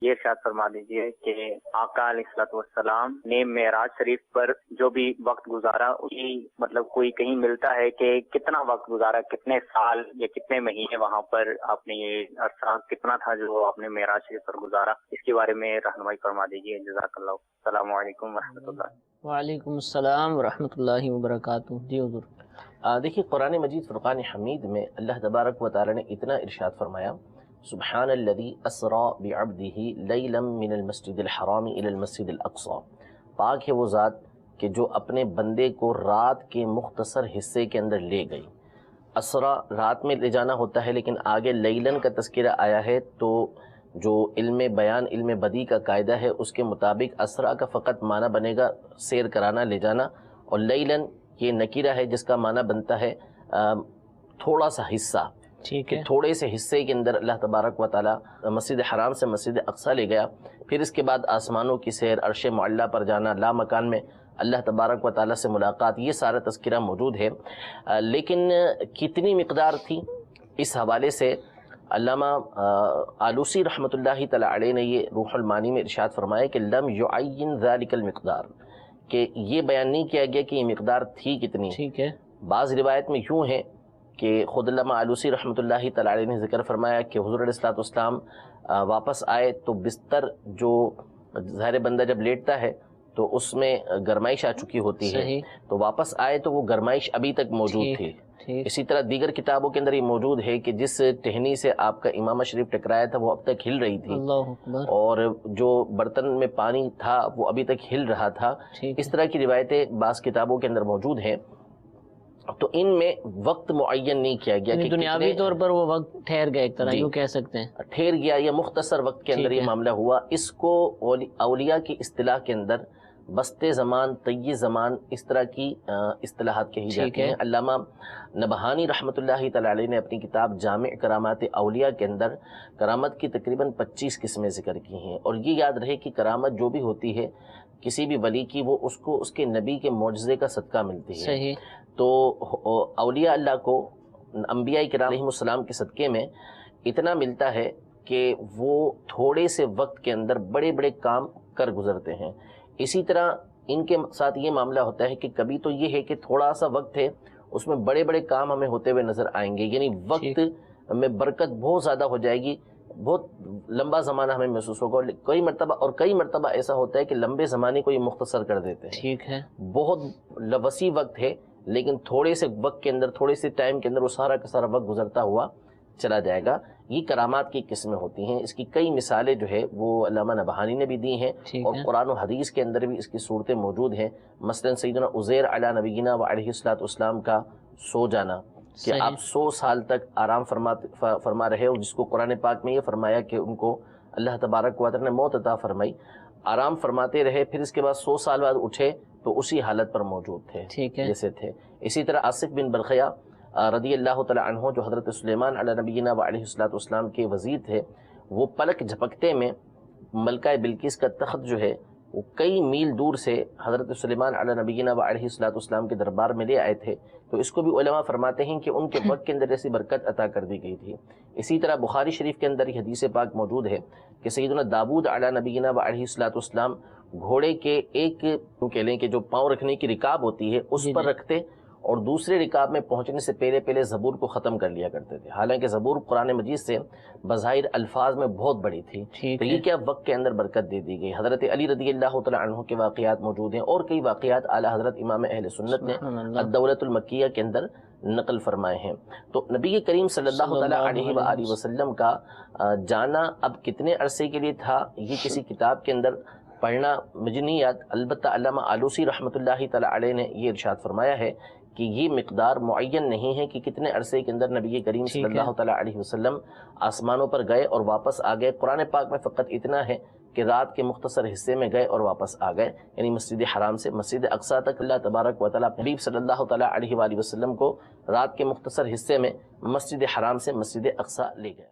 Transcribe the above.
یہ ارشاد فرما دیجیے کہ آقا علیہ الصلوۃ والسلام نے معراج شریف پر جو بھی وقت گزارا اسی مطلب کوئی کہیں ملتا ہے کہ کتنا وقت گزارا، کتنے سال یا کتنے مہینے وہاں پر آپ نے یہ عرصہ کتنا تھا جو آپ نے معراج شریف پر گزارا، اس کے بارے میں رہنمائی فرما دیجیے، جزاک اللہ۔ السلام علیکم ورحمۃ اللہ۔ وعلیکم السلام ورحمۃ اللہ وبرکاتہ۔ جی حضور۔ دیکھیے قرآن مجید فرقان حمید میں اللہ تبارک و تعالی نے اتنا ارشاد فرمایا، سبحان الذی اسری بعبدہ لیلا من المسجد الحرام الی المسجد الاقصی، پاک ہے وہ ذات کہ جو اپنے بندے کو رات کے مختصر حصے کے اندر لے گئی۔ اسرا رات میں لے جانا ہوتا ہے، لیکن آگے لیلن کا تذکرہ آیا ہے تو جو علم بیان علم بدی کا قاعدہ ہے اس کے مطابق اسرا کا فقط معنی بنے گا سیر کرانا، لے جانا، اور لیلن یہ نکیرہ ہے جس کا معنی بنتا ہے تھوڑا سا حصہ، ٹھیک ہے، تھوڑے سے حصے کے اندر اللہ تبارک و تعالی مسجد حرام سے مسجد اقصی لے گیا، پھر اس کے بعد آسمانوں کی سیر، عرش معلیٰ پر جانا، لا مکان میں اللہ تبارک و تعالی سے ملاقات، یہ سارا تذکرہ موجود ہے۔ لیکن کتنی مقدار تھی، اس حوالے سے علامہ آلوسی رحمۃ اللہ تعالی علیہ نے یہ روح المعانی میں ارشاد فرمایا کہ لم یعین ذلک المقدار، کہ یہ بیان نہیں کیا گیا کہ یہ مقدار تھی کتنی۔ ٹھیک ہے، بعض روایت میں یوں ہے کہ خود علامہ آلوسی رحمۃ اللہ تعالی علیہ نے ذکر فرمایا کہ حضور علیہ الصلوۃ والسلام واپس آئے تو بستر جو ظاہر بندہ جب لیٹتا ہے تو اس میں گرمائش آ چکی ہوتی ہے، صحیح، تو واپس آئے تو وہ گرمائش ابھی تک موجود تھی۔ ٹھیک، اسی طرح دیگر کتابوں کے اندر یہ موجود ہے کہ جس ٹہنی سے آپ کا امامہ شریف ٹکرایا تھا وہ اب تک ہل رہی تھی، اللہ اکبر، اور جو برتن میں پانی تھا وہ ابھی تک ہل رہا تھا۔ ٹھیک، اس طرح کی روایتیں بعض کتابوں کے اندر موجود ہیں، تو ان میں وقت معین نہیں کیا گیا کہ دنیاوی طور پر وہ وقت ٹھہر گیا، ایک طرح جی، یوں کہہ سکتے ہیں، ٹھہر گیا یا مختصر وقت کے اندر ٹھیک یہ ہے، معاملہ ہوا۔ اس کو اولیاء کی اصطلاح کے اندر بسط زمان، طی زمان، اس طرح کی اصطلاحات کہی جاتی ہیں۔ علامہ نبہانی رحمۃ اللہ تعالی علیہ نے اپنی کتاب جامع کرامات اولیاء کے اندر کرامت کی تقریباً 25 قسمیں ذکر کی ہیں، اور یہ یاد رہے کہ کرامت جو بھی ہوتی ہے کسی بھی ولی کی وہ اس کو اس کے نبی کے معجزے کا صدقہ ملتی ہے۔ صحیح، تو اولیاء اللہ کو انبیاء کرام علیہ السلام کے صدقے میں اتنا ملتا ہے کہ وہ تھوڑے سے وقت کے اندر بڑے بڑے کام کر گزرتے ہیں۔ اسی طرح ان کے ساتھ یہ معاملہ ہوتا ہے کہ کبھی تو یہ ہے کہ تھوڑا سا وقت ہے اس میں بڑے بڑے کام ہمیں ہوتے ہوئے نظر آئیں گے، یعنی وقت میں برکت بہت زیادہ ہو جائے گی، بہت لمبا زمانہ ہمیں محسوس ہوگا، کئی مرتبہ ایسا ہوتا ہے کہ لمبے زمانے کو یہ مختصر کر دیتے ہیں۔ ٹھیک ہے، بہت وسیع وقت ہے لیکن تھوڑے سے وقت کے اندر، تھوڑے سے ٹائم کے اندر وہ سارا کا سارا وقت گزرتا ہوا چلا جائے گا۔ یہ کرامات کی قسمیں ہوتی ہیں، اس کی کئی مثالیں جو ہے وہ علامہ نبہانی نے بھی دی ہیں، اور قرآن و حدیث کے اندر بھی اس کی صورتیں موجود ہیں۔ مثلا سیدنا عزیر علی نبینا و علیہ الصلوۃ والسلام کا سو جانا، کہ آپ 100 سال تک آرام فرما رہے ہو، جس کو قرآن پاک میں یہ فرمایا کہ ان کو اللہ تبارک و تعالی نے موت عطا فرمائی، آرام فرماتے رہے، پھر اس کے بعد 100 سال بعد اٹھے تو اسی حالت پر موجود تھے جیسے تھے۔ اسی طرح آصف بن برخیہ رضی اللہ تعالی عنہ جو حضرت سلیمان علی نبینا و علیہ الصلوۃ والسلام کے وزیر تھے، وہ پلک جھپکتے میں ملکہ بلقیس کا تخت جو ہے وہ کئی میل دور سے حضرت سلیمان علی نبینا و علیہ الصلوۃ والسلام کے دربار میں لے آئے تھے، تو اس کو بھی علماء فرماتے ہیں کہ ان کے وقت کے اندر ایسی برکت عطا کر دی گئی تھی۔ اسی طرح بخاری شریف کے اندر یہ حدیث پاک موجود ہے کہ سیدنا داؤد علی نبینا و علیہ الصلوۃ والسلام گھوڑے کے ایک کہہ لیں کہ جو پاؤں رکھنے کی رکاب ہوتی ہے اس پر رکھتے، اور دوسرے رکاب میں پہنچنے سے پہلے زبور کو ختم کر لیا کرتے تھے، حالانکہ زبور قرآن مجید سے بظاہر الفاظ میں بہت بڑی تھی، تو یہ کیا وقت کے اندر برکت دے دی گئی۔ حضرت علی رضی اللہ تعالی عنہ کے واقعات موجود ہیں، اور کئی واقعات اعلیٰ حضرت امام اہل سنت نے الدولۃ المکیہ کے اندر نقل فرمائے ہیں۔ تو نبی کریم صلی اللہ تعالی علیہ وآلہ وسلم کا جانا اب کتنے عرصے کے لیے تھا، یہ کسی کتاب کے اندر پڑھنا مجھے نہیں یاد، البتہ علامہ آلوسی رحمۃ اللہ تعالی علیہ نے یہ ارشاد فرمایا ہے کہ یہ مقدار معین نہیں ہے کہ کتنے عرصے کے اندر نبی کریم صلی اللہ تعالی علیہ وسلم آسمانوں پر گئے اور واپس آ گئے۔ قرآن پاک میں فقط اتنا ہے کہ رات کے مختصر حصے میں گئے اور واپس آ گئے، یعنی مسجد حرام سے مسجد اقصی تک اللہ تبارک و تعالی حبیب صلی اللہ تعالی علیہ وآلہ وسلم کو رات کے مختصر حصے میں مسجد حرام سے مسجد اقصی لے گئے۔